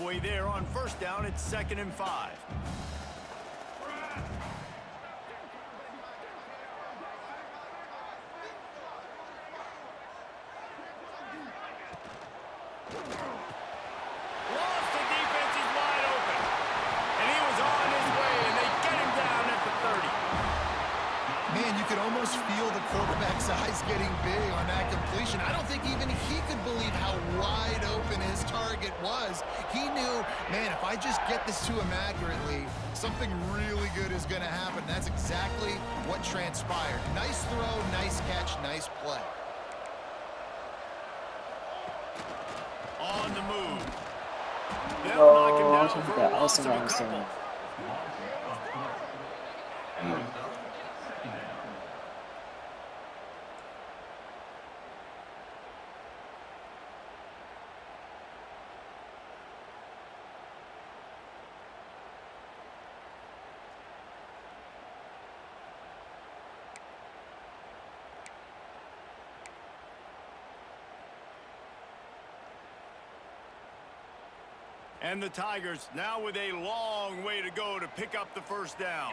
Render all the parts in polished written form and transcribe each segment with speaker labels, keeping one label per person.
Speaker 1: halfway there on first down. It's 2nd and 5. Lost the defense. He's wide open. And he was on his way, and they get him down at the 30.
Speaker 2: Man, you could almost feel the quarterback's eyes getting big on that completion. I don't think even he could believe how wide open his target was. He knew, man, if I just get this to him accurately, something really good is going to happen. That's exactly what transpired. Nice throw, nice catch, nice play.
Speaker 1: On the move. They'll knock him down for a loss of a couple. And the Tigers now with a long way to go to pick up the first down.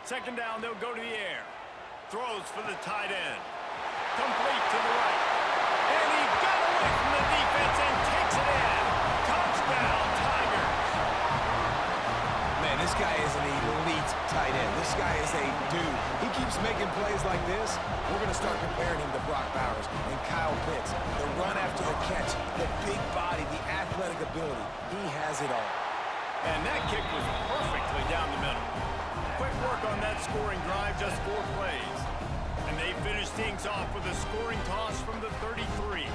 Speaker 1: Second down, they'll go to the air. Throws for the tight end. Complete to the right. And he got away from the defense and takes it in. Touchdown, Tigers.
Speaker 3: Man, this guy is an elite tight end. This guy is a dude. He keeps making plays like this. We're going to start comparing him to Brock Bowers and Kyle Pitts. The run after the catch, the big body, the athletic ability. He has it all.
Speaker 1: And that kick was perfectly down the middle. Quick work on that scoring drive, just 4 plays. And they finish things off with a scoring toss from the 33.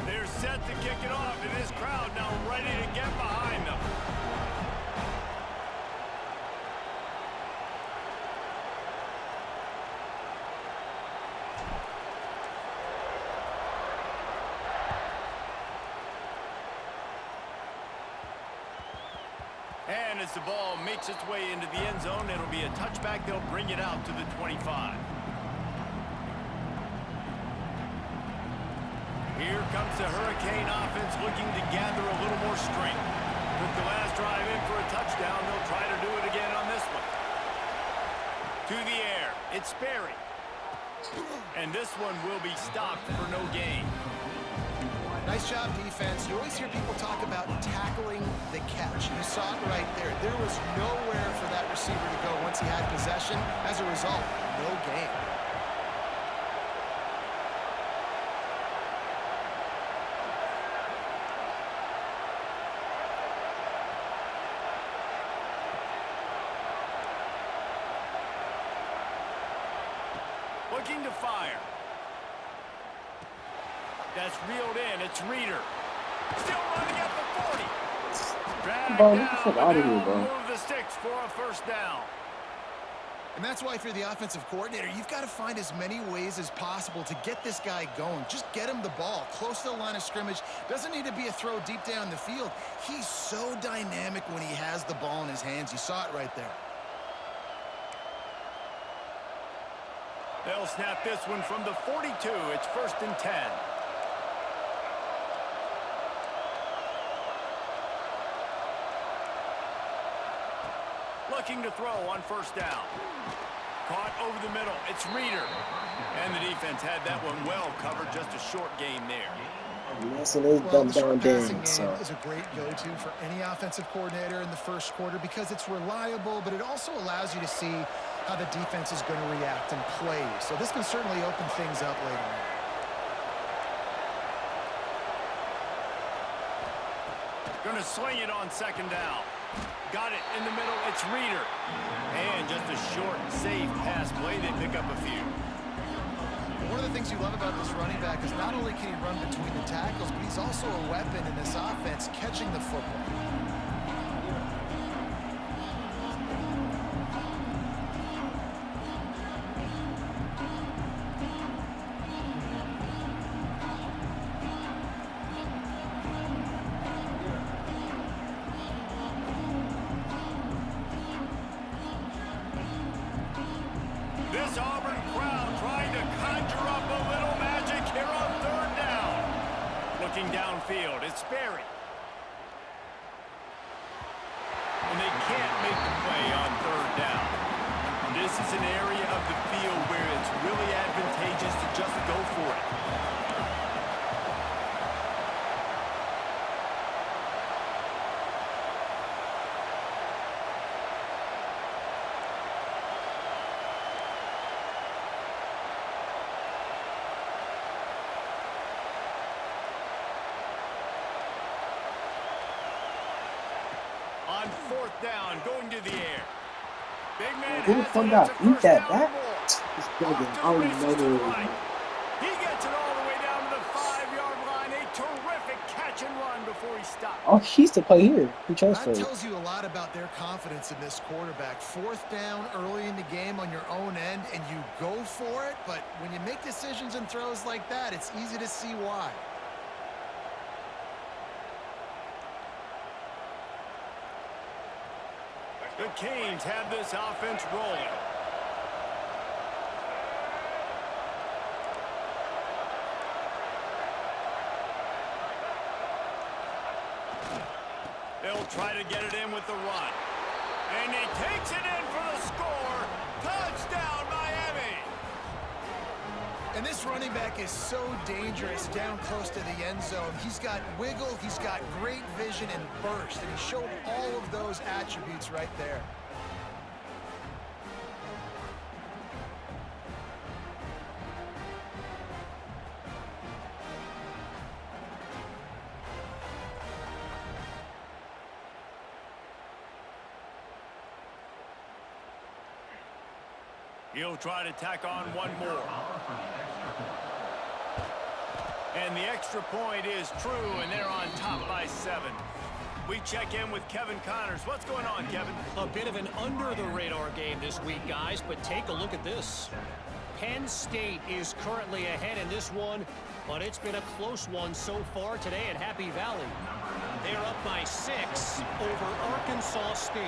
Speaker 1: They're set to kick it off, and this crowd now ready to get behind them. And as the ball makes its way into the end zone, it'll be a touchback. They'll bring it out to the 25. Here comes the Hurricane offense looking to gather a little more strength. With the last drive in for a touchdown, they'll try to do it again on this one. To the air, it's Sperry. And this one will be stopped for no gain.
Speaker 2: Nice job, defense. You always hear people talk about tackling the catch. You saw it right there. There was nowhere for that receiver to go once he had possession. As a result, no gain.
Speaker 1: Looking to fire. That's reeled in. It's Reeder. Still running at the 40. Drag
Speaker 4: Bro,
Speaker 1: down,
Speaker 4: get the fuck out of here, bro.
Speaker 1: move the sticks for a first down.
Speaker 2: And that's why if you're the offensive coordinator, you've got to find as many ways as possible to get this guy going. Just get him the ball close to the line of scrimmage. Doesn't need to be a throw deep down the field. He's so dynamic when he has the ball in his hands. You saw it right there.
Speaker 1: They'll snap this one from the 42. It's 1st and 10. Looking to throw on first down. Caught over the middle. It's Reeder. And the defense had that one well covered. Just a short gain there.
Speaker 4: Messing his
Speaker 2: Well,
Speaker 4: dumb
Speaker 2: the
Speaker 4: down
Speaker 2: short passing
Speaker 4: game,
Speaker 2: game
Speaker 4: so.
Speaker 2: is a great go-to for any offensive coordinator in the first quarter because it's reliable, but it also allows you to see how the defense is going to react and play. So this can certainly open things up later on.
Speaker 1: Going to sling it on second down. Got it in the middle. It's Reeder. And just a short, safe pass play. They pick up a few.
Speaker 2: One of the things you love about this running back is not only can he run between the tackles, but he's also a weapon in this offense catching the football.
Speaker 1: This Auburn crowd trying to conjure up a little magic here on third down. Looking downfield, it's Sperry. And they can't make the play on third down. This is an area of the field where it's really advantageous to just go for it. On fourth down, going to the air. Big man
Speaker 4: Who the
Speaker 1: has
Speaker 4: fuck
Speaker 1: it.
Speaker 4: got
Speaker 1: It's a
Speaker 4: beat
Speaker 1: first
Speaker 4: that
Speaker 1: down
Speaker 4: back?
Speaker 1: ball.
Speaker 4: This
Speaker 1: Off
Speaker 4: building,
Speaker 1: to
Speaker 4: I
Speaker 1: the
Speaker 4: already
Speaker 1: races
Speaker 4: know
Speaker 1: to the
Speaker 4: there.
Speaker 1: right. He gets it all the way down to the 5-yard line. A terrific catch and run before he stopped.
Speaker 4: Oh, he used to play here. He
Speaker 2: That
Speaker 4: transferred.
Speaker 2: tells you a lot about their confidence in this quarterback. Fourth down early in the game on your own end, and you go for it. But when you make decisions and throws like that, it's easy to see why.
Speaker 1: The Canes have this offense rolling. They'll try to get it in with the run. And he takes it in for the score. Touchdown, Miami.
Speaker 2: And this running back is so dangerous down close to the end zone. He's got wiggle, he's got great vision and burst, and he showed all of those attributes right there.
Speaker 1: He'll try to tack on one more. And the extra point is true, and they're on top by 7. We check in with Kevin Connors. What's going on, Kevin?
Speaker 5: A bit of an under-the-radar game this week, guys, but take a look at this. Penn State is currently ahead in this one, but it's been a close one so far today at Happy Valley. They're up by 6 over Arkansas State.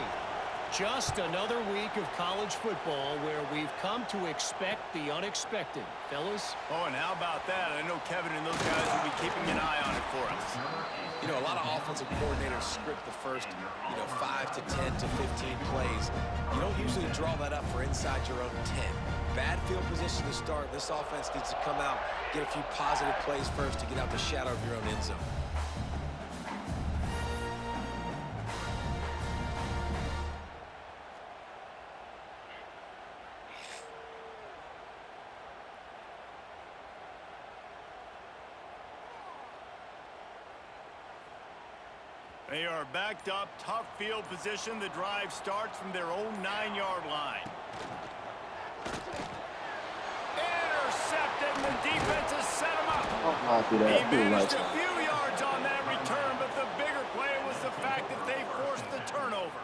Speaker 5: Just another week of college football where we've come to expect the unexpected. Fellas?
Speaker 1: Oh, and how about that? I know Kevin and those guys will be keeping an eye on it for us.
Speaker 3: You know, a lot of offensive coordinators script the first, 5 to 10 to 15 plays. You don't usually draw that up for inside your own 10. Bad field position to start. This offense needs to come out, get a few positive plays first to get out the shadow of your own end zone.
Speaker 1: They are backed up, tough field position. The drive starts from their own 9-yard line. Intercepted, and the defense has set him up.
Speaker 4: Oh, not do
Speaker 1: He
Speaker 4: that. He was
Speaker 1: managed
Speaker 4: right
Speaker 1: a few yards on that return, but the bigger play was the fact that they forced the turnover.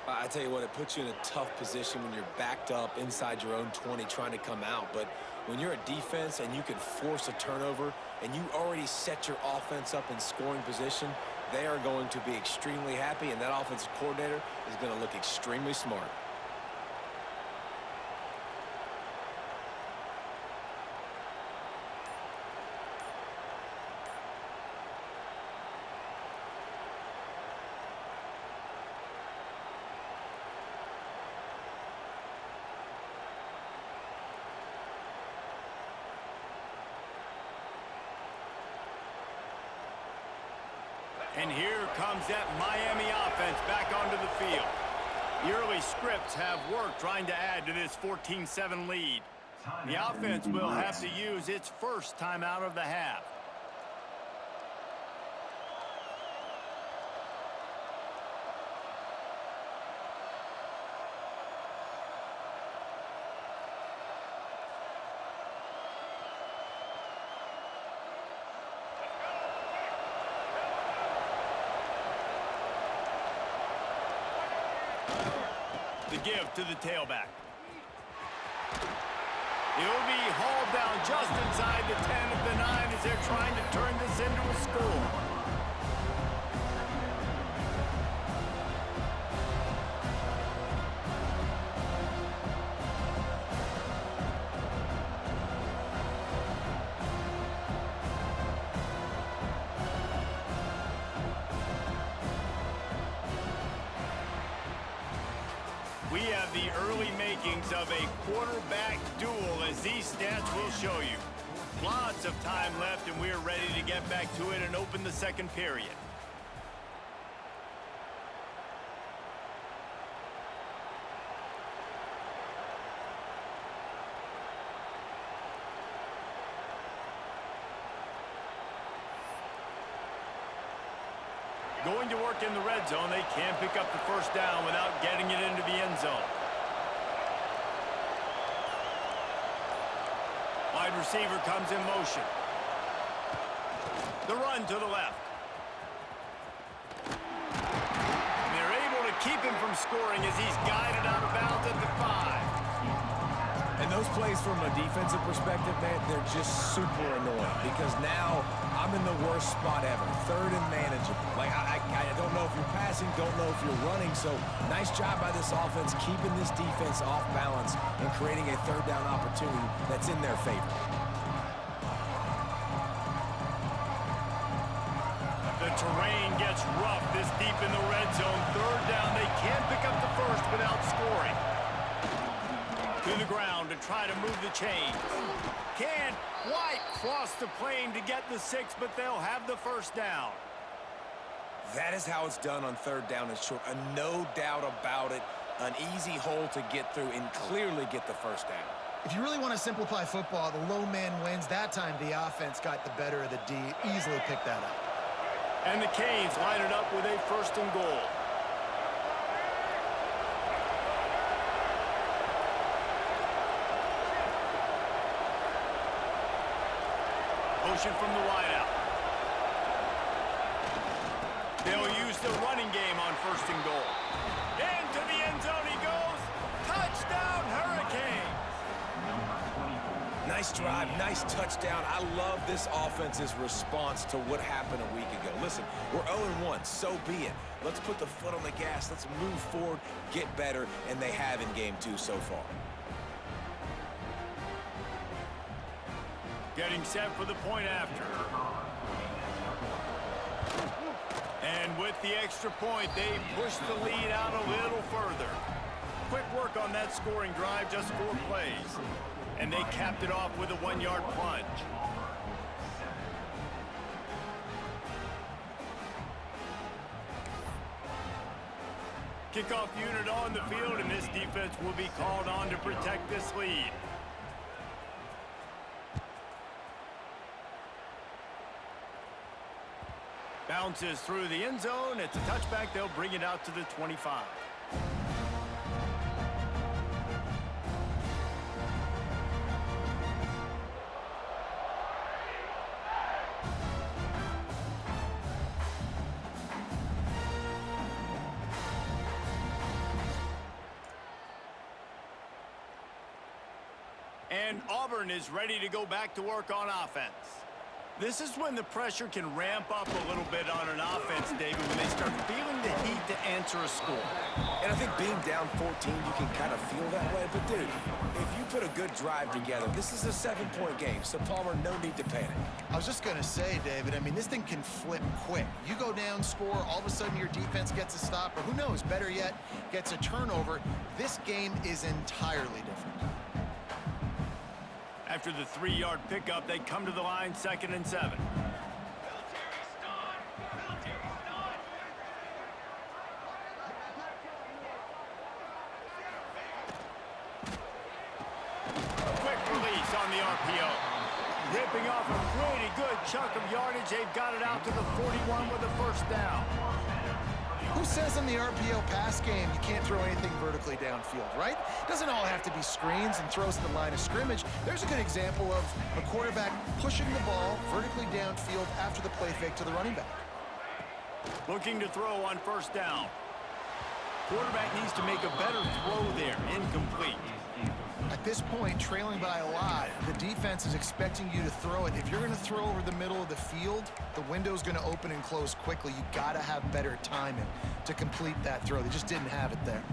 Speaker 3: I tell you what, it puts you in a tough position when you're backed up inside your own 20 trying to come out. But when you're a defense and you can force a turnover and you already set your offense up in scoring position, they are going to be extremely happy, and that offensive coordinator is going to look extremely smart.
Speaker 1: And here comes that Miami offense back onto the field. The early scripts have worked trying to add to this 14-7 lead. The offense will have to use its first timeout of the half. The give to the tailback. He'll be hauled down just inside the 10 of the 9 as they're trying to turn this into a score. early makings of a quarterback duel, as these stats will show you. Lots of time left, and we're ready to get back to it and open the second period. Going to work in the red zone, they can't pick up the first down without getting it into the end zone. Wide receiver comes in motion. The run to the left. And they're able to keep him from scoring as he's guided out of bounds at the 5.
Speaker 3: And those plays from a defensive perspective, man, they're just super annoying because now I'm in the worst spot ever. Third and manageable. Like, I don't know if you're passing, don't know if you're running. So nice job by this offense keeping this defense off balance and creating a third down opportunity that's in their favor.
Speaker 1: The terrain gets rough this deep in the red zone. Third down, they can't pick up the first without scoring. To the ground to try to move the chains. Can't quite cross the plane to get the 6, but they'll have the first down.
Speaker 3: That is how it's done on third down and short. No doubt about it. An easy hole to get through and clearly get the first down.
Speaker 2: If you really want to simplify football, the low man wins. That time the offense got the better of the D. Easily picked that up.
Speaker 1: And the Canes line it up with a first and goal. Motion from the wideout. They'll use the running game on first and goal. Into the end zone he goes. Touchdown, Hurricanes!
Speaker 3: Nice drive, nice touchdown. I love this offense's response to what happened a week ago. Listen, we're 0-1, so be it. Let's put the foot on the gas. Let's move forward, get better, and they have in game 2 so far.
Speaker 1: Getting set for the point after. And with the extra point, they push the lead out a little further. Quick work on that scoring drive, just 4 plays. And they capped it off with a 1-yard plunge. Kickoff unit on the field, and this defense will be called on to protect this lead. Bounces through the end zone. It's a touchback. They'll bring it out to the 25. And Auburn is ready to go back to work on offense. This is when the pressure can ramp up a little bit on an offense, David, when they start feeling the heat to answer a score.
Speaker 3: And I think being down 14, you can kind of feel that way. But, dude, if you put a good drive together, this is a 7-point game. So, Palmer, no need to panic.
Speaker 2: I was just going to say, David, I mean, this thing can flip quick. You go down, score, all of a sudden your defense gets a stop, or who knows, better yet, gets a turnover. This game is entirely different.
Speaker 1: After the 3-yard pickup, they come to the line, 2nd and 7. Quick release on the RPO. Ripping off a pretty good chunk of yardage. They've got it out to the 41 with a first down.
Speaker 2: Who says in the RPO pass game you can't throw anything vertically downfield, right? Doesn't all have to be screens and throws to the line of scrimmage. There's a good example of a quarterback pushing the ball vertically downfield after the play fake to the running back.
Speaker 1: Looking to throw on first down. Quarterback needs to make a better throw there. Incomplete.
Speaker 2: At this point, trailing by a lot, the defense is expecting you to throw it. If you're going to throw over the middle of the field, the window's going to open and close quickly. You got to have better timing to complete that throw. They just didn't have it there.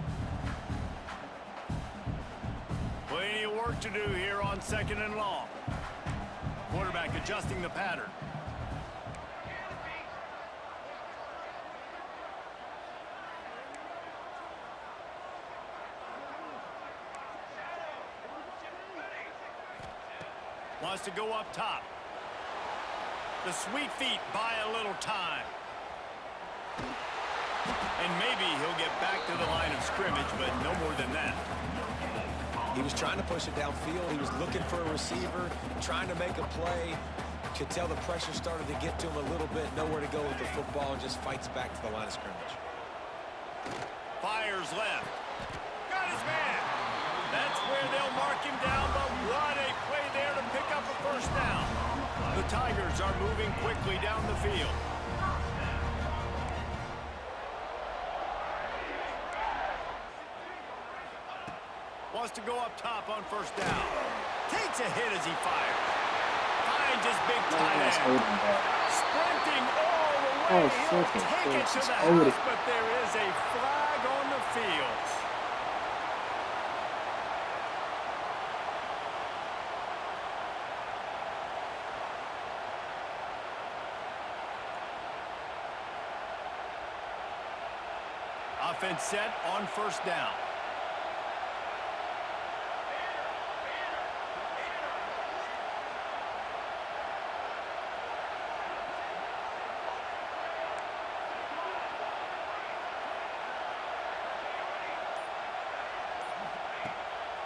Speaker 1: Plenty of work to do here on 2nd and long. Quarterback adjusting the pattern. Wants to go up top. The sweet feet buy a little time. And maybe he'll get back to the line of scrimmage, but no more than that.
Speaker 3: He was trying to push it downfield. He was looking for a receiver, trying to make a play. Could tell the pressure started to get to him a little bit. Nowhere to go with the football, and just fights back to the line of scrimmage.
Speaker 1: Fires left. Got his man. That's where they'll mark him down, but what a play there to pick up a first down. The Tigers are moving quickly down the field. Wants to go up top on first down. Takes a hit as he fires. Finds his big tight
Speaker 4: Nice
Speaker 1: end.
Speaker 4: holding back.
Speaker 1: Sprinting all the way.
Speaker 4: Oh,
Speaker 1: He'll
Speaker 4: second
Speaker 1: take it to
Speaker 4: versus
Speaker 1: the
Speaker 4: holding.
Speaker 1: house, but there is a flag on the field. Offense set on first down.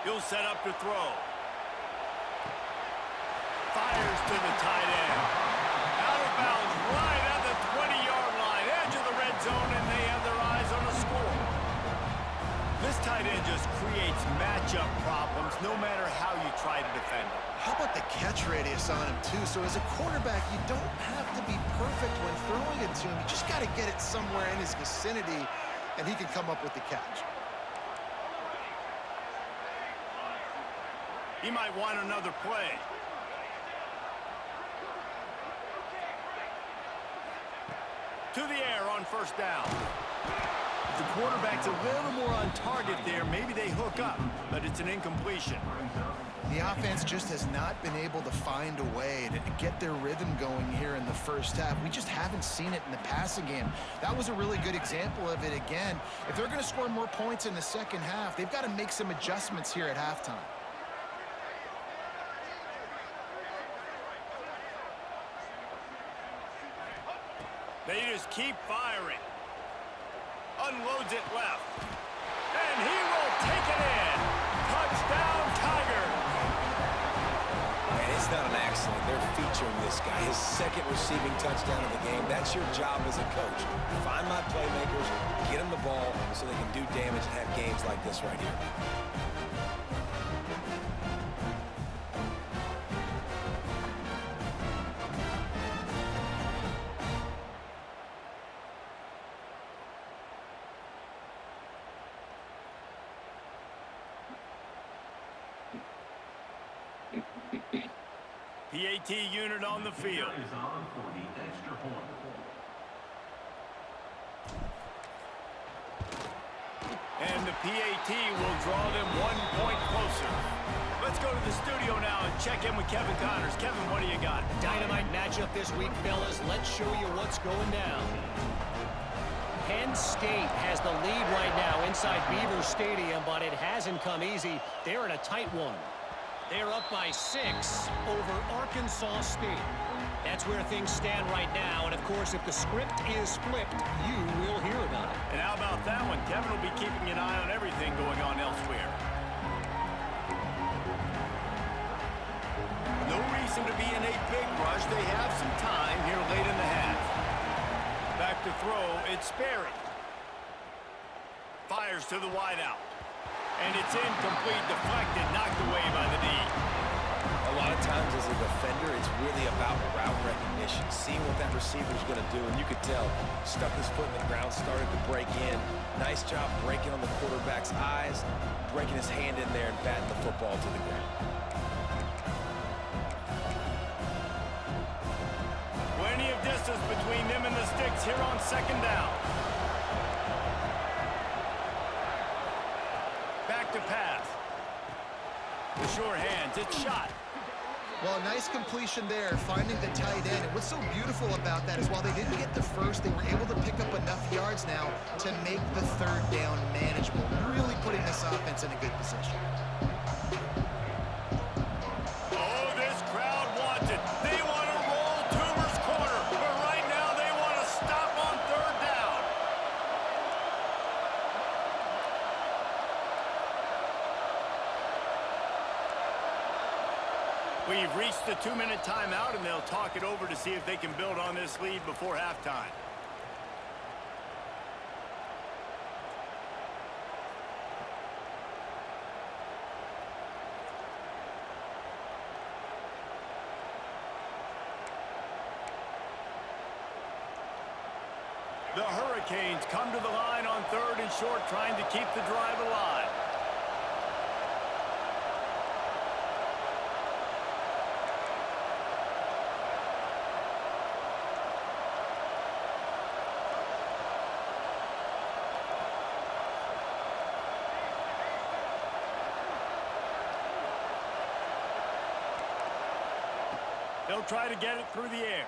Speaker 1: He'll set up to throw. Fires to the tight end. Out of bounds right at the 20-yard line. Edge of the red zone, and they have their eyes on a score. This tight end just creates matchup problems no matter how you try to defend him.
Speaker 2: How about the catch radius on him, too? So as a quarterback, you don't have to be perfect when throwing it to him. You just got to get it somewhere in his vicinity, and he can come up with the catch.
Speaker 1: He might want another play. To the air on first down. If the quarterback's a little more on target there, maybe they hook up, but it's an incompletion.
Speaker 2: The offense just has not been able to find a way to get their rhythm going here in the first half. We just haven't seen it in the passing game. That was a really good example of it again. If they're going to score more points in the second half, they've got to make some adjustments here at halftime.
Speaker 1: They just keep firing. Unloads it left. And he will take it in. Touchdown, Tigers.
Speaker 3: Man, it's not an accident. They're featuring this guy. His second receiving touchdown of the game. That's your job as a coach. Find my playmakers, get them the ball so they can do damage and have games like this right here.
Speaker 1: PAT unit on the field. And the PAT will draw them 1 point closer. Let's go to the studio now and check in with Kevin Connors. Kevin, what do you got?
Speaker 5: Dynamite matchup this week, fellas. Let's show you what's going down. Penn State has the lead right now inside Beaver Stadium, but it hasn't come easy. They're in a tight one. They're up by 6 over Arkansas State. That's where things stand right now, and of course, if the script is flipped, you will hear about it.
Speaker 1: And how about that one? Kevin will be keeping an eye on everything going on elsewhere. No reason to be in a big rush. They have some time here late in the half. Back to throw, it's Sperry. Fires to the wideout. And it's incomplete, deflected, knocked away by the D.
Speaker 3: A lot of times as a defender, it's really about route recognition, seeing what that receiver's going to do, and you could tell, stuck his foot in the ground, started to break in. Nice job breaking on the quarterback's eyes, breaking his hand in there and batting the football to the ground.
Speaker 1: Plenty of distance between them and the sticks here on second down. Back to pass. The short hands, it's shot.
Speaker 2: Well, a nice completion there, finding the tight end. And what's so beautiful about that is while they didn't get the first, they were able to pick up enough yards now to make the third down manageable, really putting this offense in a good position.
Speaker 1: Oh, this crowd We've reached the 2-minute timeout, and they'll talk it over to see if they can build on this lead before halftime. The Hurricanes come to the line on 3rd and short, trying to keep the drive alive. They'll try to get it through the air.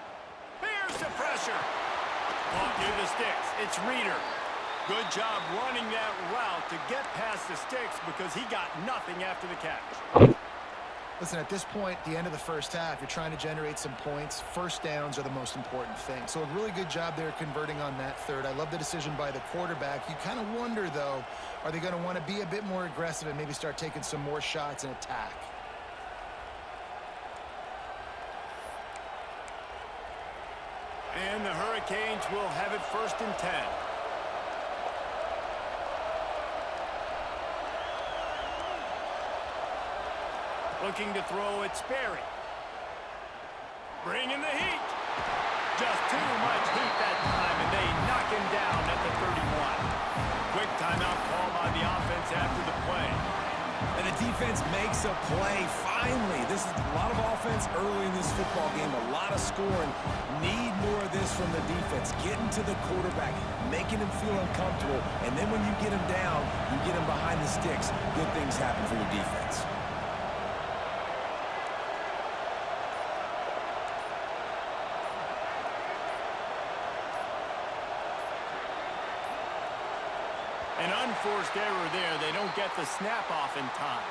Speaker 1: There's the pressure. Caught near the sticks. It's Reeder. Good job running that route to get past the sticks because he got nothing after the catch.
Speaker 2: Listen, at this point, the end of the first half, you're trying to generate some points. First downs are the most important thing. So a really good job there converting on that third. I love the decision by the quarterback. You kind of wonder, though, are they going to want to be a bit more aggressive and maybe start taking some more shots and attack?
Speaker 1: And the Hurricanes will have it 1st and 10. Looking to throw at Sperry. Bringing the heat. Just too much heat that time, and they knock him down at the 31. Quick timeout call by the offense after the play.
Speaker 3: And the defense makes a play. Finally, this is a lot of offense early in this football game, a lot of scoring. Need more of this from the defense. Getting to the quarterback, making him feel uncomfortable, and then when you get him down, you get him behind the sticks. Good things happen for your defense.
Speaker 1: An unforced error there. They don't get the snap off in time.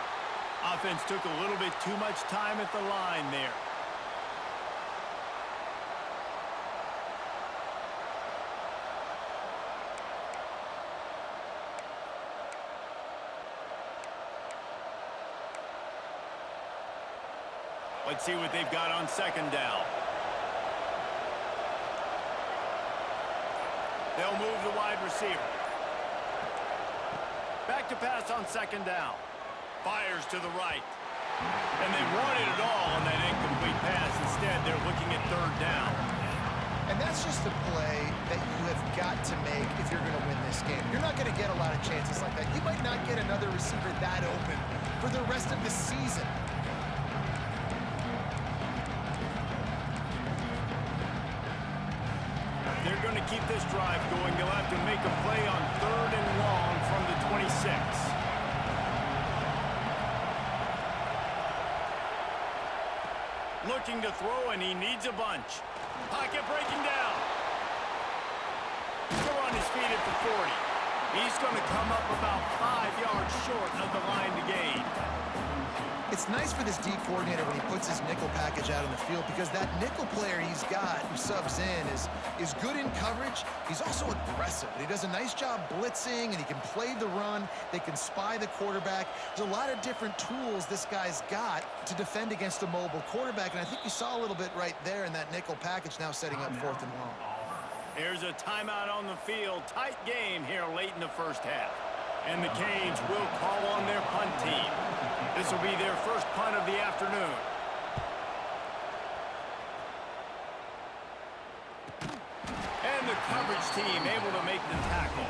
Speaker 1: Offense took a little bit too much time at the line there. Let's see what they've got on 2nd down. They'll move the wide receiver. Back to pass on 2nd down. Fires to the right. And they wanted it all on that incomplete pass. Instead, they're looking at 3rd down.
Speaker 2: And that's just the play that you have got to make if you're going to win this game. You're not going to get a lot of chances like that. You might not get another receiver that open for the rest of the season.
Speaker 1: They're going to keep this drive going. They'll have to make a play on 3rd and long from the 26. Looking to throw, and he needs a bunch. Pocket breaking down. Still on his feet at the 40. He's going to come up about 5 yards short of the line to gain.
Speaker 2: It's nice for this D coordinator when he puts his nickel package out on the field because that nickel player he's got who subs in is good in coverage. He's also aggressive. He does a nice job blitzing, and he can play the run. They can spy the quarterback. There's a lot of different tools this guy's got to defend against a mobile quarterback, and I think you saw a little bit right there in that nickel package now setting up 4th and long.
Speaker 1: Here's a timeout on the field. Tight game here late in the first half. And the Canes will call on their punt team. This will be their first punt of the afternoon. And the coverage team able to make the tackle.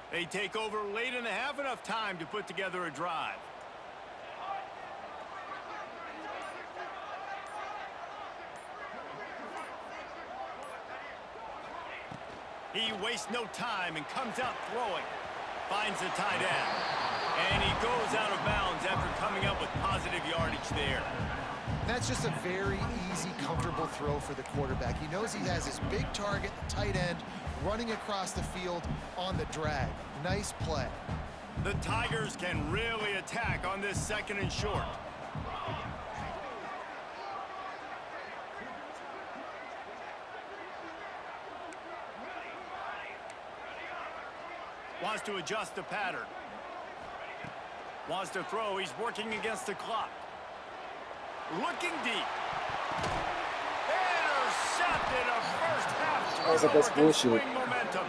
Speaker 1: They take over late in the half, enough time to put together a drive. He wastes no time and comes out throwing. Finds the tight end. And he goes out of bounds after coming up with positive yardage there.
Speaker 2: That's just a very easy, comfortable throw for the quarterback. He knows he has his big target, the tight end, running across the field on the drag. Nice play.
Speaker 1: The Tigers can really attack on this 2nd and short. Wants to adjust the pattern. Wants to throw. He's working against the clock. Looking deep. Intercepted. A first half
Speaker 4: That's like that's
Speaker 1: turnover can
Speaker 4: bullshit.
Speaker 1: swing momentum.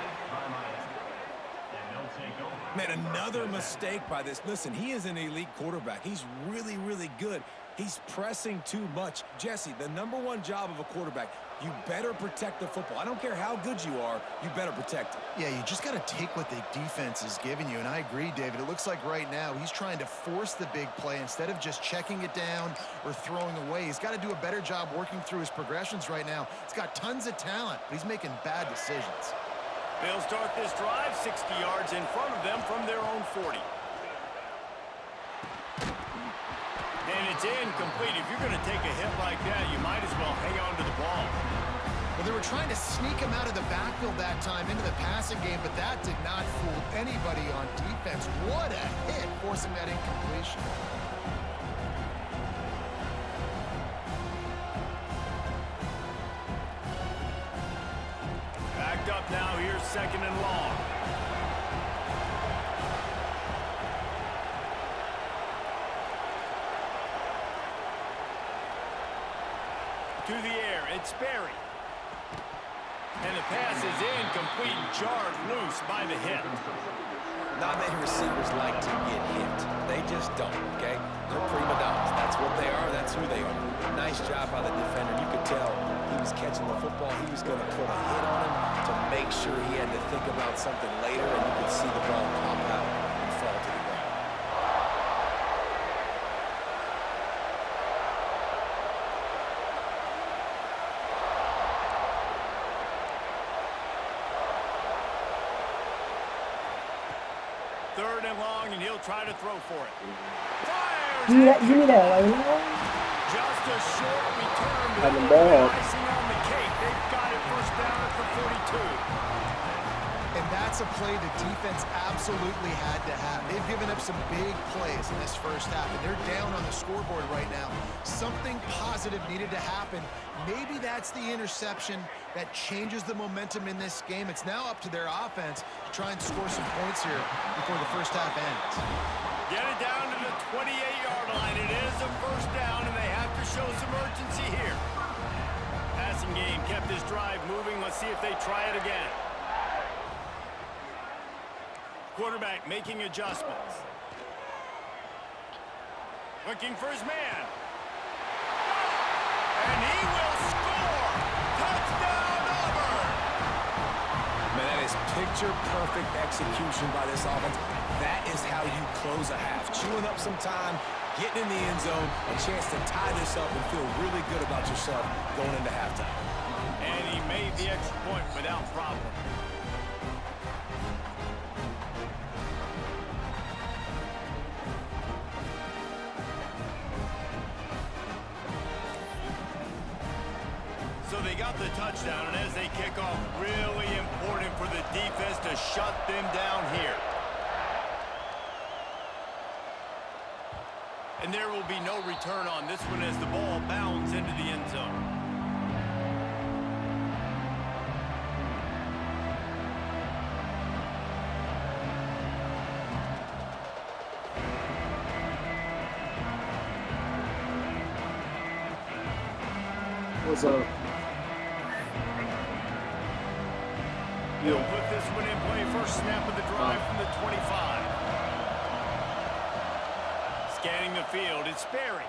Speaker 3: Man, another mistake by this. Listen, he is an elite quarterback. He's really, really good. He's pressing too much. Jesse, the #1 job of a quarterback, you better protect the football. I don't care how good you are, you better protect it.
Speaker 2: Yeah, you just got to take what the defense is giving you, and I agree, David. It looks like right now he's trying to force the big play instead of just checking it down or throwing away. He's got to do a better job working through his progressions right now. He's got tons of talent, but he's making bad decisions.
Speaker 1: They'll start this drive 60 yards in front of them from their own 40. And it's incomplete. If you're going to take a hit like that, you might as well hang on to the ball.
Speaker 2: Well, they were trying to sneak him out of the backfield that time into the passing game, but that did not fool anybody on defense. What a hit, forcing that incompletion.
Speaker 1: Backed up now. Here's 2nd and long. To the air, it's Sperry. And the pass is incomplete, jarred loose by the hip.
Speaker 3: Not many receivers like to get hit. They just don't, okay? They're prima donnas. That's what they are. That's who they are. Nice job by the defender. You could tell he was catching the football. He was going to put a hit on him to make sure he had to think about something later, and you could see the ball pop out and fall to the ground.
Speaker 1: Third and long, and he'll try to throw for it. Fires!
Speaker 4: Give me that right now.
Speaker 1: Just a short return, but
Speaker 4: Having
Speaker 1: a little
Speaker 4: bad.
Speaker 1: icing on the cake. They've got it first down at the 42.
Speaker 2: And that's a play the defense absolutely had to have. They've given up some big plays in this first half, and they're down on the scoreboard right now. Something positive needed to happen. Maybe that's the interception that changes the momentum in this game. It's now up to their offense to try and score some points here before the first half ends.
Speaker 1: Get it down to the 28-yard line. It is a first down, and they have to show some urgency here. Passing game kept this drive moving. Let's see if they try it again. Quarterback making adjustments. Looking for his man. And he will score! Touchdown, Auburn!
Speaker 3: Man, that is picture-perfect execution by this offense. That is how you close a half. Chewing up some time, getting in the end zone, a chance to tie this up and feel really good about yourself going into halftime.
Speaker 1: And he made the extra point without problem. So they got the touchdown, and as they kick off, really important for the defense to shut them down here. And there will be no return on this one as the ball bounds into the end zone.
Speaker 4: What's up?
Speaker 1: He'll put this one in play. First snap of the drive from the 25. Scanning the field, it's Sperry.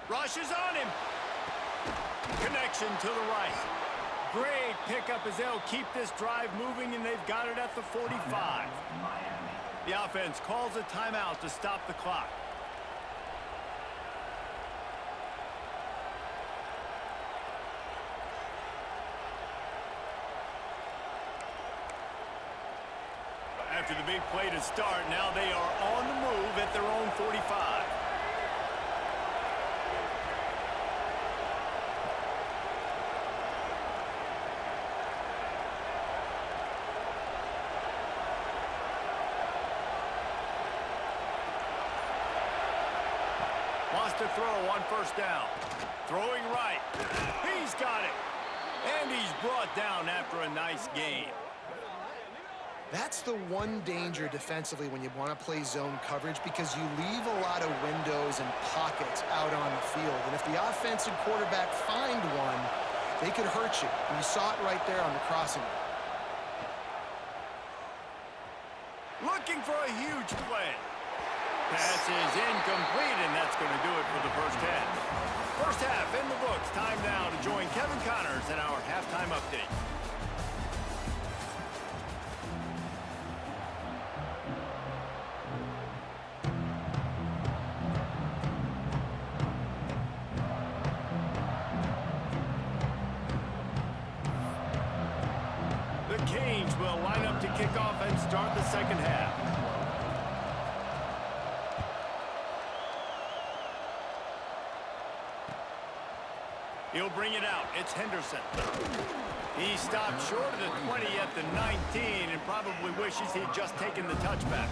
Speaker 1: Rushes on him. Connection to the right. Great pickup as they'll keep this drive moving, and they've got it at the 45. The offense calls a timeout to stop the clock. After the big play to start, now they are on the move at their own 45. has to throw on first down. Throwing right. He's got it. And he's brought down after a nice gain.
Speaker 2: That's the one danger defensively when you want to play zone coverage, because you leave a lot of windows and pockets out on the field. And if the offensive quarterback find one, they could hurt you. And you saw it right there on the crossing.
Speaker 1: Looking for a huge play. Pass is incomplete, and that's going to do it for the first half. First half in the books. Time now to join Kevin Connors in our halftime update. The Canes will line up to kick off and start the second half. He'll bring it out. It's Henderson. He stopped short of the 20 at the 19 and probably wishes he'd just taken the touchback.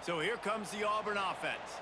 Speaker 1: So here comes the Auburn offense.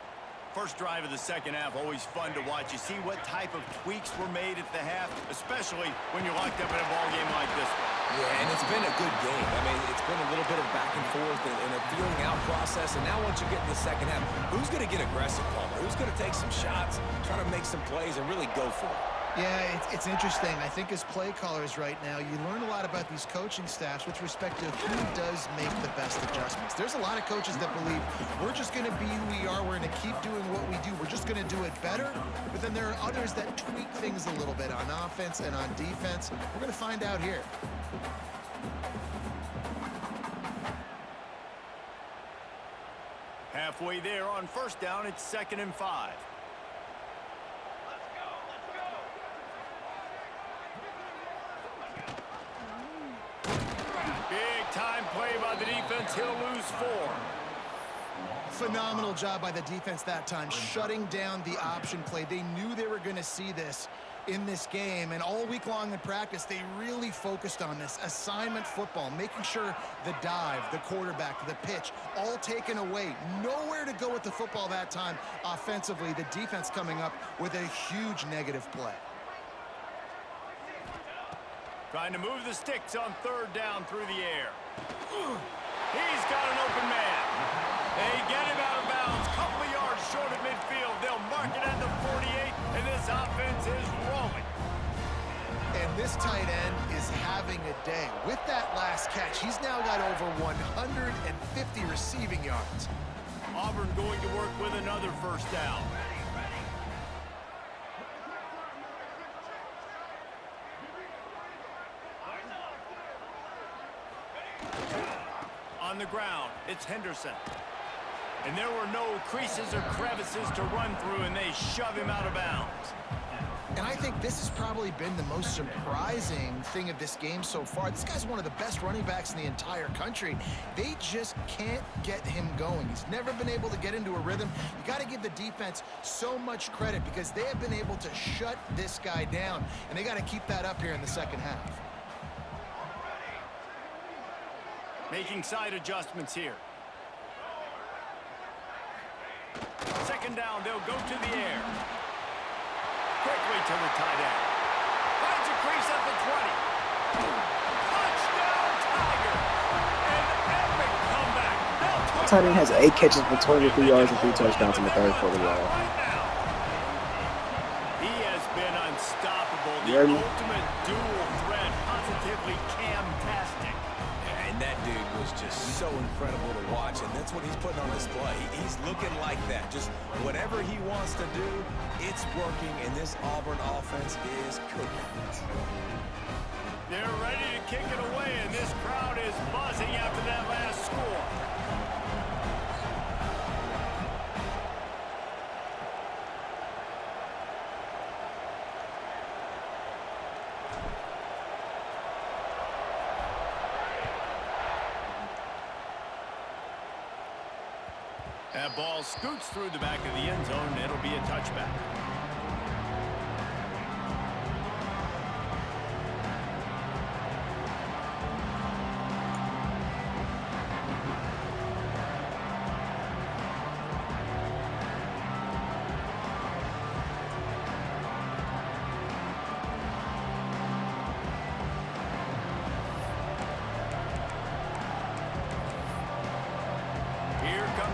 Speaker 1: First drive of the second half, always fun to watch. You see what type of tweaks were made at the half, especially when you're locked up in a ball game like this one.
Speaker 3: Yeah, and it's been a good game. I mean, it's been a little bit of back and forth and a feeling out process. And now once you get in the second half, who's going to get aggressive, Palmer? Who's going to take some shots, try to make some plays, and really go for it?
Speaker 2: Yeah, it's interesting. I think as play callers right now, you learn a lot about these coaching staffs with respect to who does make the best adjustments. There's a lot of coaches that believe we're just going to be who we are. We're going to keep doing what we do. We're just going to do it better. But then there are others that tweak things a little bit on offense and on defense. We're going to find out here.
Speaker 1: Halfway there on first down, it's 2nd and 5. Big-time play by the defense. He'll lose 4.
Speaker 2: Phenomenal job by the defense that time, shutting down the option play. They knew they were going to see this in this game, and all week long in practice, they really focused on this assignment football, making sure the dive, the quarterback, the pitch, all taken away. Nowhere to go with the football that time offensively. The defense coming up with a huge negative play.
Speaker 1: Trying to move the sticks on 3rd down through the air. He's got an open man. They get him out of bounds. Couple of yards short of midfield. They'll mark it at the 48, and this offense is rolling.
Speaker 2: And this tight end is having a day. With that last catch, he's now got over 150 receiving yards.
Speaker 1: Auburn going to work with another first down. On the ground, it's Henderson. And there were no creases or crevices to run through, and they shove him out of bounds.
Speaker 2: And I think this has probably been the most surprising thing of this game so far. This guy's one of the best running backs in the entire country. They just can't get him going. He's never been able to get into a rhythm. You got to give the defense so much credit because they have been able to shut this guy down, and they got to keep that up here in the second half.
Speaker 1: Making side adjustments here. 2nd down, they'll go to the air. Quickly to the tight end. Finds a crease at the 20. Touchdown, Tiger! An epic comeback.
Speaker 4: Tight end has 8 catches for 23 yards and 3 touchdowns in the third quarter.
Speaker 1: Right now. He has been unstoppable. The
Speaker 4: Yeah.
Speaker 1: ultimate dual threat, positively Cam-tastic.
Speaker 3: And that dude was just so incredible to watch, and that's what he's putting on display. He's looking like that. Just whatever he wants to do, it's working, and this Auburn offense is cooking.
Speaker 1: They're ready to kick it away, and this crowd is buzzing after that last score. That ball scoots through the back of the end zone, and it'll be a touchback.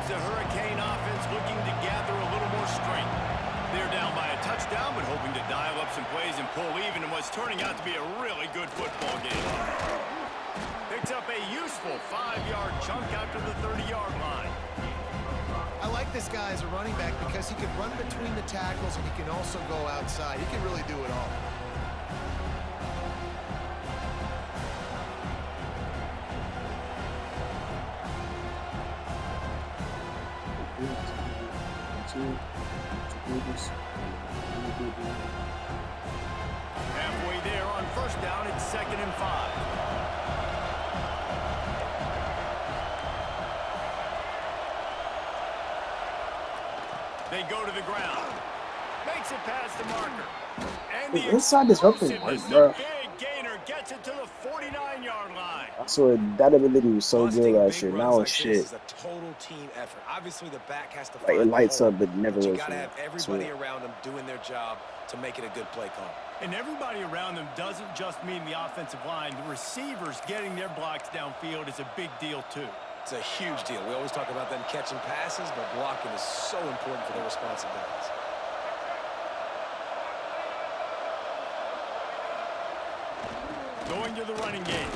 Speaker 1: The Hurricane offense looking to gather a little more strength. They're down by a touchdown, but hoping to dial up some plays and pull even in what's turning out to be a really good football game. Picks up a useful 5-yard chunk after the 30-yard line.
Speaker 2: I like this guy as a running back because he can run between the tackles and he can also go outside. He can really do it all.
Speaker 1: Halfway there on first down, it's 2nd and 5. They go to the ground. Makes it past the marker. And the
Speaker 4: inside this helpful work, bro.
Speaker 1: big gainer gets it to the 49-yard line.
Speaker 4: I swear that ability was so good last year. Now it's shit.
Speaker 3: It's a total team effort. Obviously, the back has to
Speaker 4: Like it lights up, but never
Speaker 3: you
Speaker 4: works.
Speaker 3: got to have everybody around them doing their job to make it a good play call.
Speaker 1: And everybody around them doesn't just mean the offensive line. The receivers getting their blocks downfield is a big deal, too.
Speaker 3: It's a huge deal. We always talk about them catching passes, but blocking is so important for their responsibilities.
Speaker 1: Going to the running game.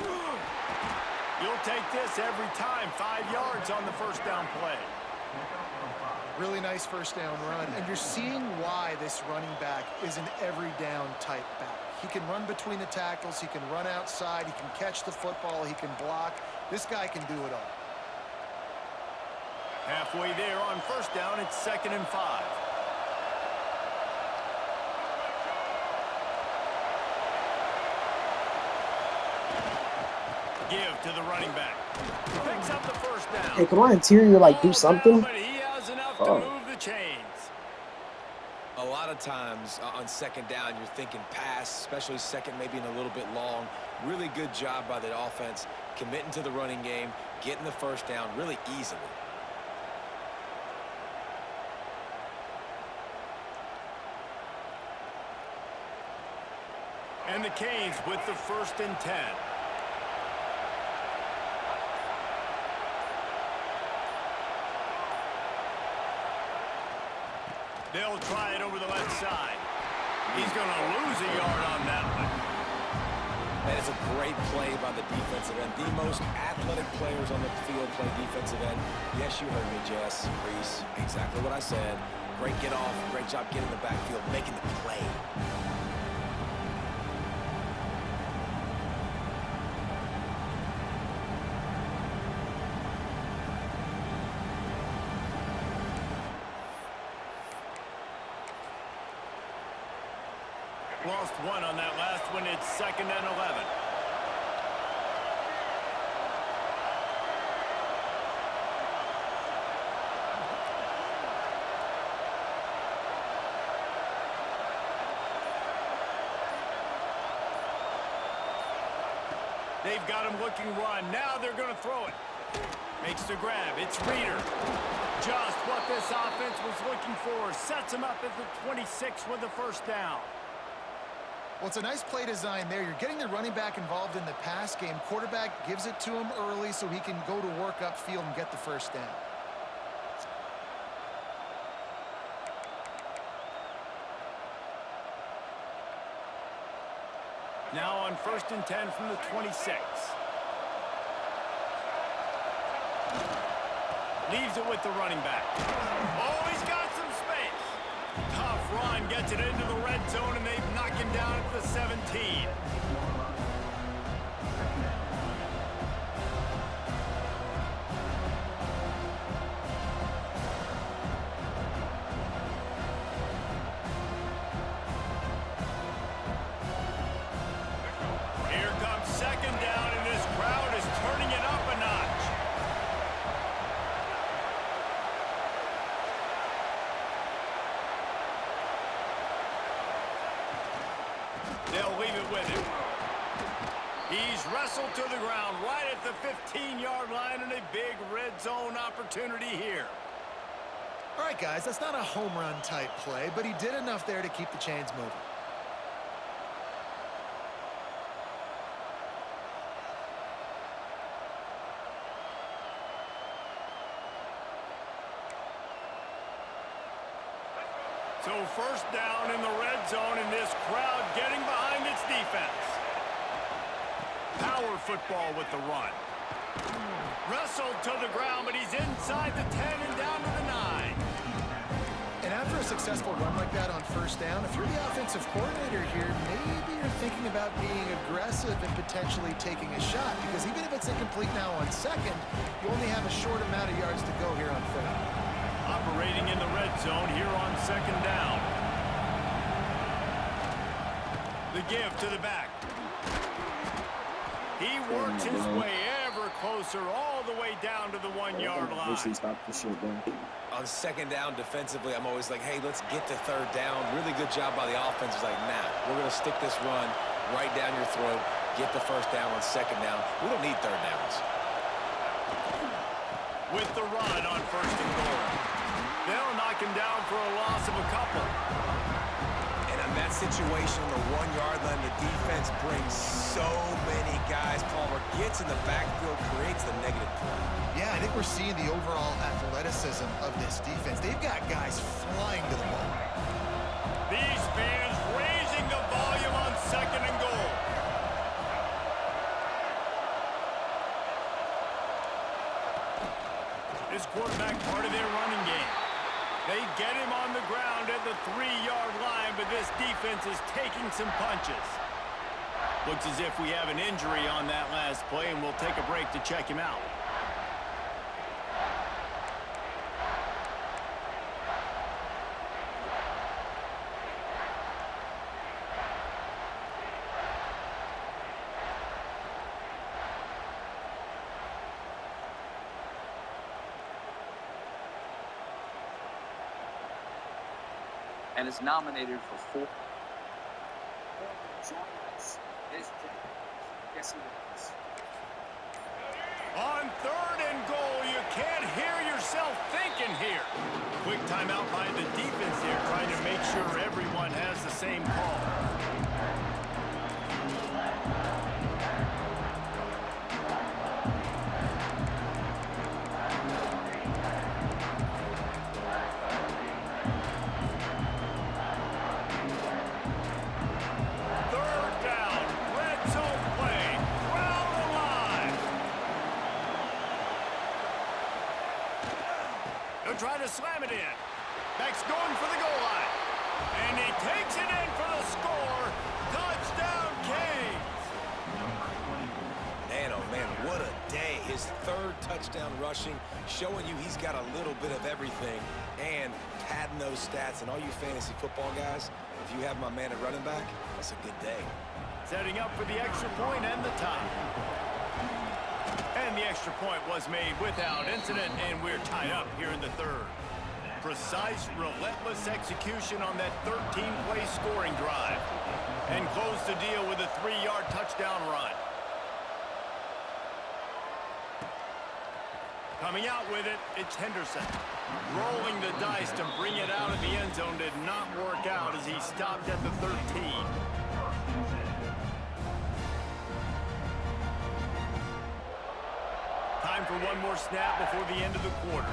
Speaker 1: You'll take this every time. 5 yards on the first down play.
Speaker 2: Really nice first down run. And you're seeing why this running back is an every down type back. He can run between the tackles. He can run outside. He can catch the football. He can block. This guy can do it all.
Speaker 1: Halfway there on first down, it's 2nd and 5. Give to the running back. Picks up the first down.
Speaker 4: Hey, can my interior like do something?
Speaker 1: But he has enough to move the chains.
Speaker 3: A lot of times on 2nd down, you're thinking pass, especially 2nd, maybe in a little bit long. Really good job by the offense, committing to the running game, getting the first down really easily.
Speaker 1: And the Canes with the 1st and 10. They'll try it over the left side. He's going to lose a yard on that one.
Speaker 3: And it's a great play by the defensive end. The most athletic players on the field play defensive end. Yes, you heard me, Jess, Reese. Exactly what I said. Great get off. Great job getting the backfield, making the play.
Speaker 1: Lost one on that last one. It's 2nd and 11. They've got him looking run. Now they're going to throw it. Makes the grab. It's Reeder. Just what this offense was looking for. Sets him up at the 26 with the first down.
Speaker 2: Well, it's a nice play design there. You're getting the running back involved in the pass game. Quarterback gives it to him early so he can go to work upfield and get the first down.
Speaker 1: Now on 1st and 10 from the 26. Leaves it with the running back. Oh, he's got some space. Tough run, gets it into the red zone, and they knock him down at the 17. Here comes 2nd down, and this crowd is turning it up a notch. wrestled to the ground right at the 15-yard line, and a big red zone opportunity here.
Speaker 2: All right, guys, that's not a home run type play, but he did enough there to keep the chains moving.
Speaker 1: So first down in the red zone, and this crowd getting behind its defense. Power football with the run. Wrestled to the ground, but he's inside the 10 and down to the 9.
Speaker 2: And after a successful run like that on first down, if you're the offensive coordinator here, maybe you're thinking about being aggressive and potentially taking a shot, because even if it's incomplete now on second, you only have a short amount of yards to go here on third.
Speaker 1: Operating in the red zone here on second down. The give to the back. He works his way ever closer all the way down to the 1-yard line.
Speaker 3: On second down defensively, I'm always like, hey, let's get to third down. Really good job by the offense. It's like, nah, we're going to stick this run right down your throat, get the first down on second down. We don't need third downs.
Speaker 1: With the run on first and goal. They'll knock him down for a loss of a couple.
Speaker 3: And in that situation, the 1-yard line, the defense brings so many guys. Palmer gets in the backfield, creates the negative play.
Speaker 2: Yeah, I think we're seeing the overall athleticism of this defense. They've got guys flying to the ball.
Speaker 1: These fans raising the volume on second and goal. This quarterback part of their running game. They get him on the ground at the 3-yard line, but this defense is taking some punches. Looks as if we have an injury on that last play, and we'll take a break to check him out.
Speaker 6: And is nominated for 4. Join us. Yes, he was.
Speaker 1: On third and goal, you can't hear yourself thinking here. Quick timeout by the defense here, trying to make sure everyone has the same call. Try to slam it in. Beck's going for the goal line. And he takes it in for the score. Touchdown, Canes.
Speaker 3: Man, oh man, what a day. His third touchdown rushing, showing you he's got a little bit of everything and padding those stats. And all you fantasy football guys, if you have my man at running back, that's a good day.
Speaker 1: Setting up for the extra point and the tie. And the extra point was made without incident, and we're tied up here in the third. Precise, relentless execution on that 13-play scoring drive. And close the deal with a 3-yard touchdown run. Coming out with it, it's Henderson. Rolling the dice to bring it out of the end zone did not work out as he stopped at the 13. Time for one more snap before the end of the quarter.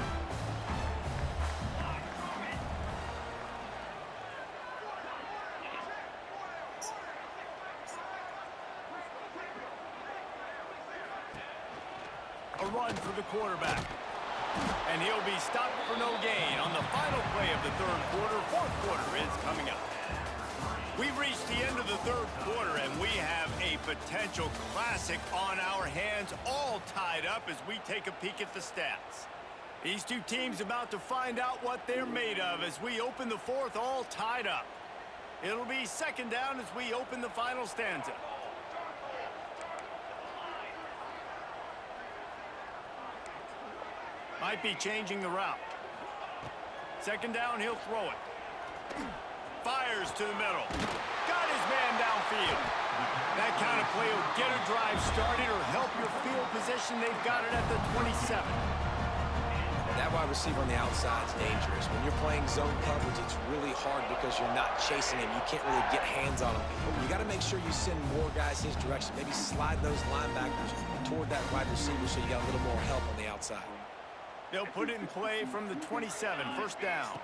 Speaker 1: A run for the quarterback. And he'll be stopped for no gain on the final play of the third quarter. Fourth quarter is coming up. We've reached the end of the third quarter, and we have a potential classic on our hands, all tied up as we take a peek at the stats. These two teams about to find out what they're made of as we open the fourth, all tied up. It'll be second down as we open the final stanza. Might be changing the route. Second down, he'll throw it. Fires to the middle. Got his man downfield. That kind of play will get a drive started or help your field position. They've got it at the 27.
Speaker 3: That wide receiver on the outside is dangerous. When you're playing zone coverage, it's really hard because you're not chasing him. You can't really get hands on him. You got to make sure you send more guys his direction. Maybe slide those linebackers toward that wide receiver so you got a little more help on the outside.
Speaker 1: They'll put it in play from the 27, first down.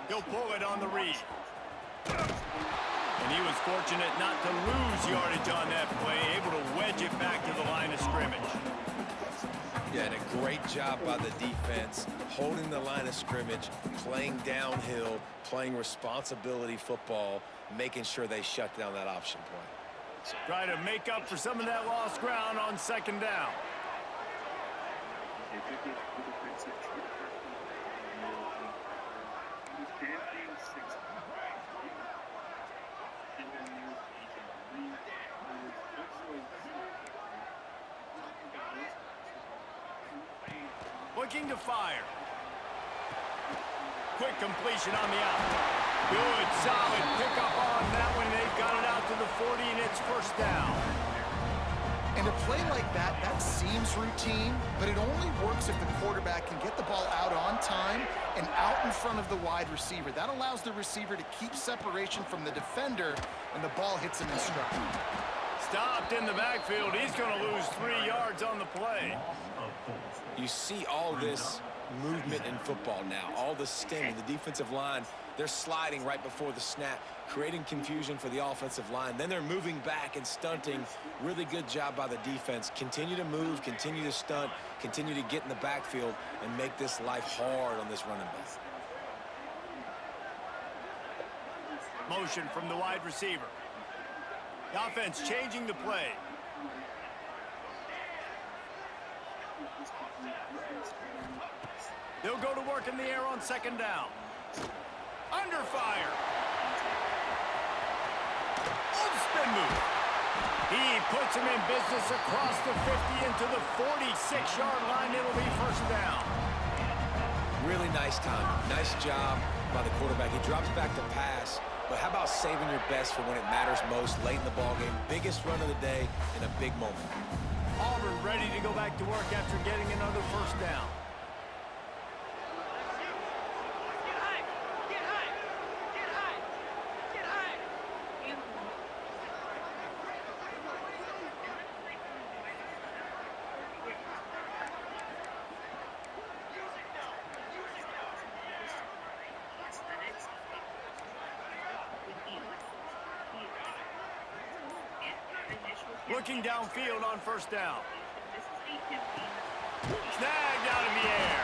Speaker 1: He'll pull it on the read. And he was fortunate not to lose yardage on that play, able to wedge it back to the line of scrimmage.
Speaker 3: Yeah, and a great job by the defense, holding the line of scrimmage, playing downhill, playing responsibility football, making sure they shut down that option play.
Speaker 1: Try to make up for some of that lost ground on second down. Looking to fire. Quick completion on the out. Good, solid pickup on that one. They've got it out to the 40, and it's first down.
Speaker 2: And a play like that, that seems routine, but it only works if the quarterback can get the ball out on time and out in front of the wide receiver. That allows the receiver to keep separation from the defender, and the ball hits him in stride.
Speaker 1: Stopped in the backfield. He's going to lose 3 yards on the play.
Speaker 3: You see all this movement in football now, all the stemming, the defensive line, they're sliding right before the snap, creating confusion for the offensive line. Then they're moving back and stunting. Really good job by the defense. Continue to move, continue to stunt, continue to get in the backfield and make this life hard on this running back.
Speaker 1: Motion from the wide receiver. The offense changing the play. They'll go to work in the air on second down. Under fire. Spin move. He puts him in business across the 50 into the 46-yard line. It'll be first down.
Speaker 3: Really nice time. Nice job by the quarterback. He drops back to pass. But how about saving your best for when it matters most late in the ballgame? Biggest run of the day in a big moment.
Speaker 1: Auburn ready to go back to work after getting another first down. Looking downfield on first down. Snagged out of the air.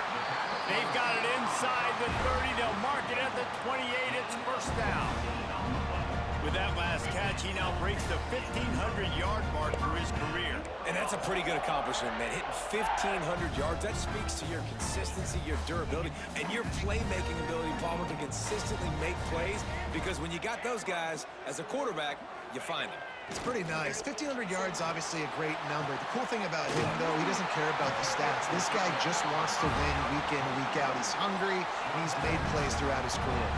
Speaker 1: They've got it inside the 30. They'll mark it at the 28. It's first down. With that last catch, he now breaks the 1,500-yard mark for his career.
Speaker 3: And that's a pretty good accomplishment, man. Hitting 1,500 yards, that speaks to your consistency, your durability, and your playmaking ability, Palmer, to consistently make plays. Because when you got those guys, as a quarterback, you find them.
Speaker 2: It's pretty nice. 1,500 yards, obviously a great number. The cool thing about him, though, he doesn't care about the stats. This guy just wants to win week in, week out. He's hungry, and he's made plays throughout his career.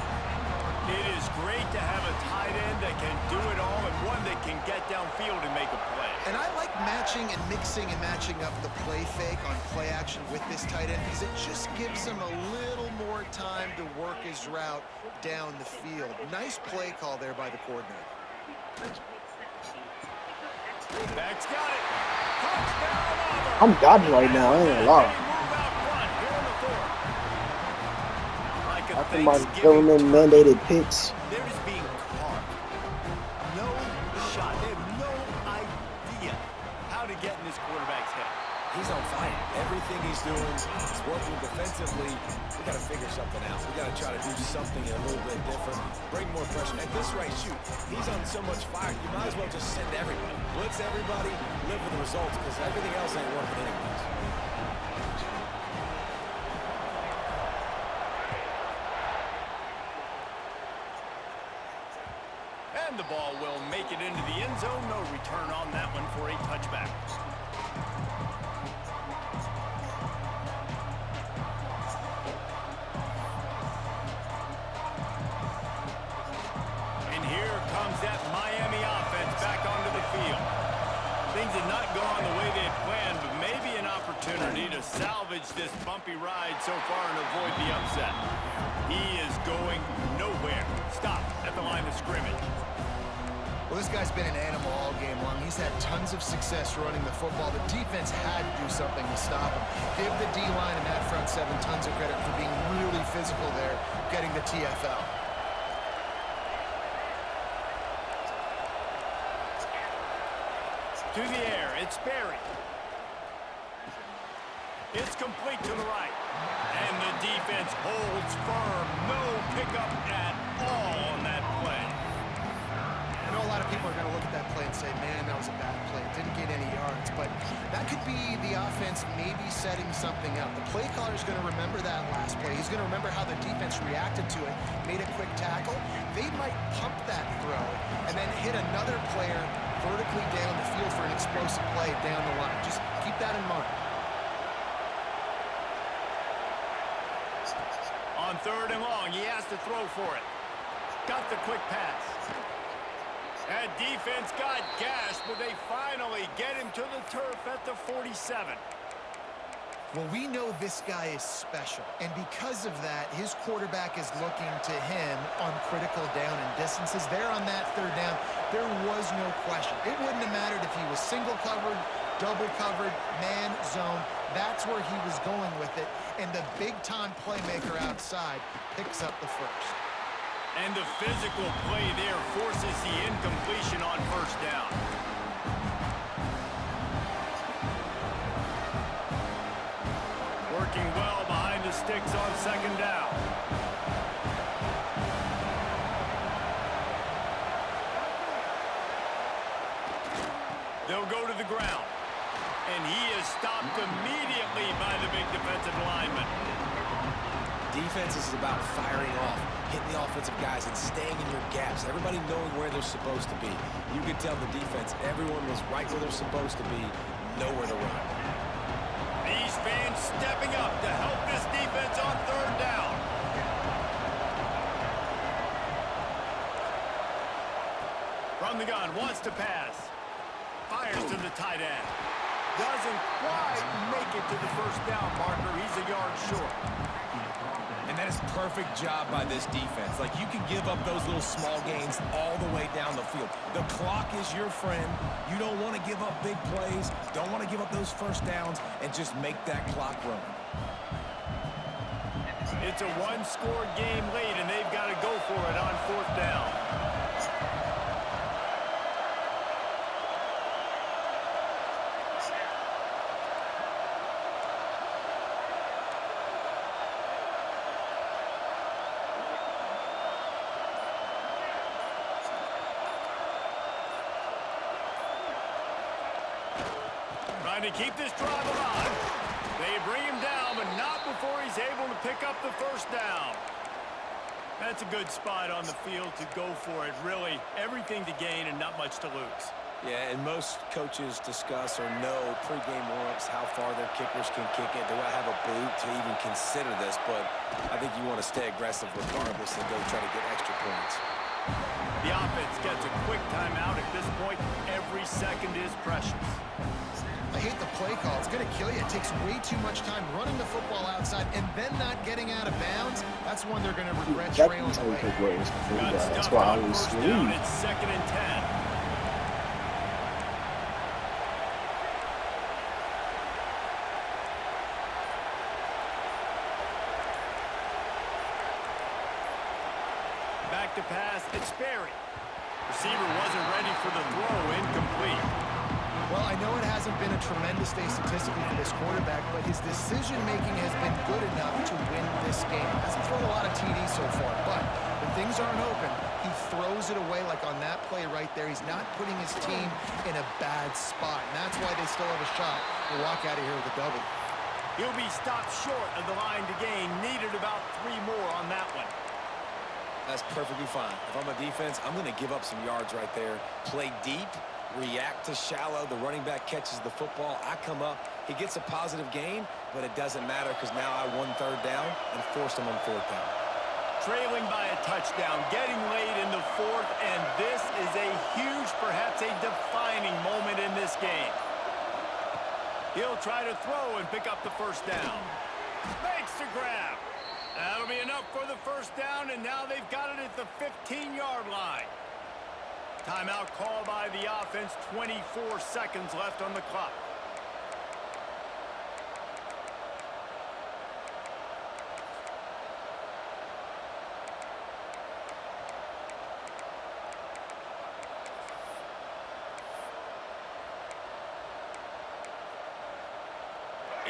Speaker 1: It is great to have a tight end that can do it all and one that can get downfield and make a play.
Speaker 2: And I like matching and mixing and matching up the play fake on play action with this tight end because it just gives him a little more time to work his route down the field. Nice play call there by the coordinator.
Speaker 1: Back's got it. Touchdown, Auburn.
Speaker 4: I'm dodging right now, I ain't gonna lie. After my government-mandated picks.
Speaker 1: They're just being carved. No shot. They have no idea how to get in this quarterback's head.
Speaker 3: He's on fire. Everything he's doing is working defensively. We got to figure something out. We got to try to do something a little bit different. Bring more pressure. At this rate, shoot, he's on so much fire. You might as well just send everybody. Blitz everybody, live with the results, because everything else ain't working anyways.
Speaker 1: And the ball will make it into the end zone. No return on that one for a touchback. And here comes that Miami offense. gone the way they had planned, but maybe an opportunity to salvage this bumpy ride so far and avoid the upset. He is going nowhere. Stop at the line of scrimmage.
Speaker 2: Well, this guy's been an animal all game long. He's had tons of success running the football. The defense had to do something to stop him. Give the D-line and that front seven tons of credit for being really physical there, getting the TFL.
Speaker 1: To the air, it's Sperry. It's complete to the right. And the defense holds firm. No pickup at all on that play.
Speaker 2: I know a lot of people are going to look at that play and say, man, that was a bad play. It didn't get any yards. But that could be the offense maybe setting something up. The play caller is going to remember that last play. He's going to remember how the defense reacted to it, made a quick tackle. They might pump that throw and then hit another player vertically down the field for an explosive play down the line. Just keep that in mind.
Speaker 1: On 3rd and long, he has to throw for it. Got the quick pass. That defense got gashed, but they finally get him to the turf at the 47.
Speaker 2: Well, we know this guy is special, and because of that, his quarterback is looking to him on critical down and distances. There on that 3rd down, there was no question. It wouldn't have mattered if he was single covered, double covered, man, zone. That's where he was going with it, and the big-time playmaker outside picks up the first.
Speaker 1: And the physical play there forces the incompletion on 1st down. Working well behind the sticks on 2nd down. They'll go to the ground. And he is stopped immediately by the big defensive lineman.
Speaker 3: Defense is about firing off, hitting the offensive guys, and staying in your gaps. Everybody knowing where they're supposed to be. You could tell the defense, everyone was right where they're supposed to be, nowhere to run.
Speaker 1: These fans stepping up to help this defense on 3rd down. From the gun, wants to pass. Fires to the tight end. Doesn't quite make it to the 1st down marker. He's a yard short.
Speaker 3: And that is a perfect job by this defense. Like, you can give up those little small gains all the way down the field. The clock is your friend. You don't want to give up big plays. Don't want to give up those 1st downs and just make that clock run.
Speaker 1: It's a one-score game late, and they've got to go for it on 4th down. Trying to keep this drive alive. They bring him down, but not before he's able to pick up the 1st down. That's a good spot on the field to go for it. Really, everything to gain and not much to lose.
Speaker 3: Yeah, and most coaches discuss or know pregame warm-ups how far their kickers can kick it. Do I have a boot to even consider this? But I think you want to stay aggressive regardless and go try to get extra points.
Speaker 1: The offense gets a quick timeout. At this point, every second is precious.
Speaker 2: I hate the play call. It's going to kill you. It takes way too much time running the football outside and then not getting out of bounds. That's one they're going to regret trailing away.
Speaker 4: That's why I was
Speaker 1: down. It's 2nd and 10. Back to pass. It's Sperry. Receiver wasn't ready for the throw. Incomplete.
Speaker 2: Well, I know it hasn't been a tremendous day statistically for this quarterback, but his decision-making has been good enough to win this game. Hasn't thrown a lot of TDs so far, but when things aren't open, he throws it away like on that play right there. He's not putting his team in a bad spot, and that's why they still have a shot to walk out of here with a double.
Speaker 1: He'll be stopped short of the line to gain. Needed about 3 more on that one.
Speaker 3: That's perfectly fine. If I'm a defense, I'm going to give up some yards right there. Play deep. React to shallow. The running back catches the football. I come up. He gets a positive gain, but it doesn't matter because now I won 3rd down and forced him on 4th down.
Speaker 1: Trailing by a touchdown, getting late in the 4th, and this is a huge, perhaps a defining moment in this game. He'll try to throw and pick up the first down. Makes the grab. That'll be enough for the first down, and now they've got it at the 15-yard line. Timeout called by the offense. 24 seconds left on the clock.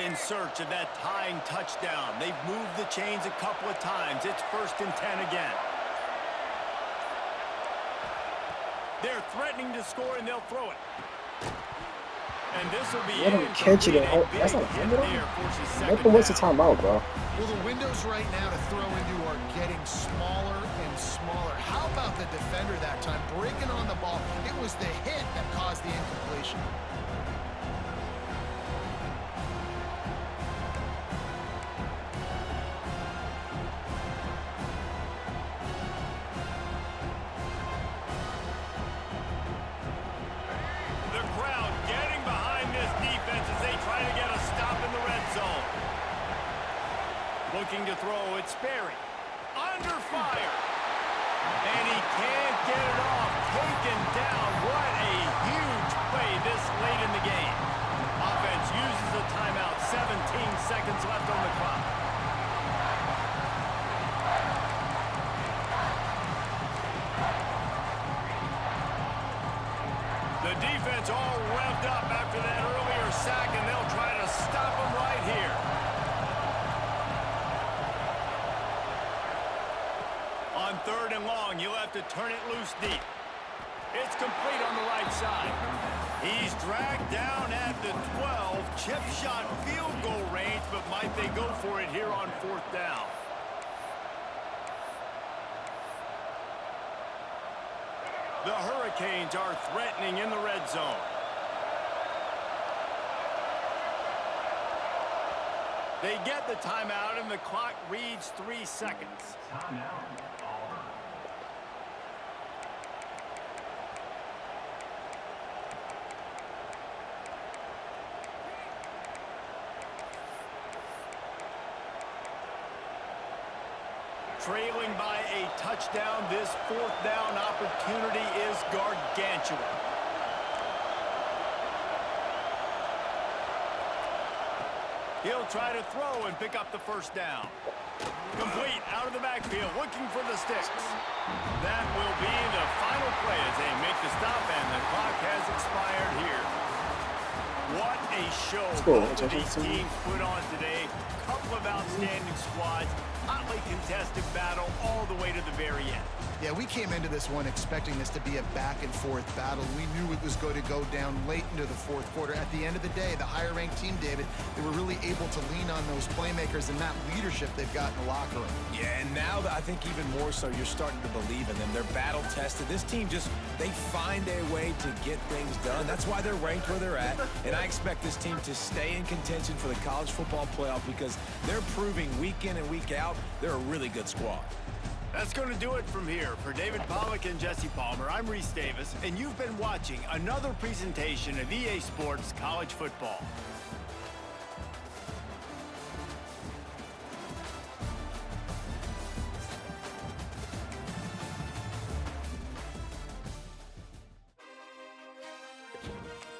Speaker 1: In search of that tying touchdown. They've moved the chains a couple of times. It's 1st and 10 again. They're threatening to score, and they'll throw it. And this will be
Speaker 4: Let him catch it. That's not a window. Let them waste the timeout, bro.
Speaker 2: Well, the windows right now to throw into are getting smaller and smaller. How about the defender that time breaking on the ball? It was the hit that caused the incompletion.
Speaker 1: Looking to throw, it's Sperry. Under fire. And he can't get it off. Taken down. What a huge play this late in the game. Offense uses a timeout. 17 seconds left on the clock. The defense all revved up after that earlier sack, and they'll try to stop him right here. On 3rd and long, you'll have to turn it loose deep. It's complete on the right side. He's dragged down at the 12. Chip shot field goal range, but might they go for it here on 4th down? The Hurricanes are threatening in the red zone. They get the timeout, and the clock reads 3 seconds. Trailing by a touchdown, this 4th down opportunity is gargantuan. He'll try to throw and pick up the first down. Complete out of the backfield, looking for the sticks. That will be the final play as they make the stop, and the clock has expired here. What a show both of these teams put on today. Couple of outstanding squads. Hotly contested battle all the way to the very end.
Speaker 2: Yeah, we came into this one expecting this to be a back-and-forth battle. We knew it was going to go down late into the 4th quarter. At the end of the day, the higher-ranked team, David, they were really able to lean on those playmakers and that leadership they've got in the locker room.
Speaker 3: Yeah, and now I think even more so, you're starting to believe in them. They're battle-tested. This team they find a way to get things done. That's why they're ranked where they're at. And I expect this team to stay in contention for the college football playoff because they're proving week in and week out they're a really good squad.
Speaker 1: That's going to do it from here. For David Pollack and Jesse Palmer, I'm Reese Davis, and you've been watching another presentation of EA Sports College Football.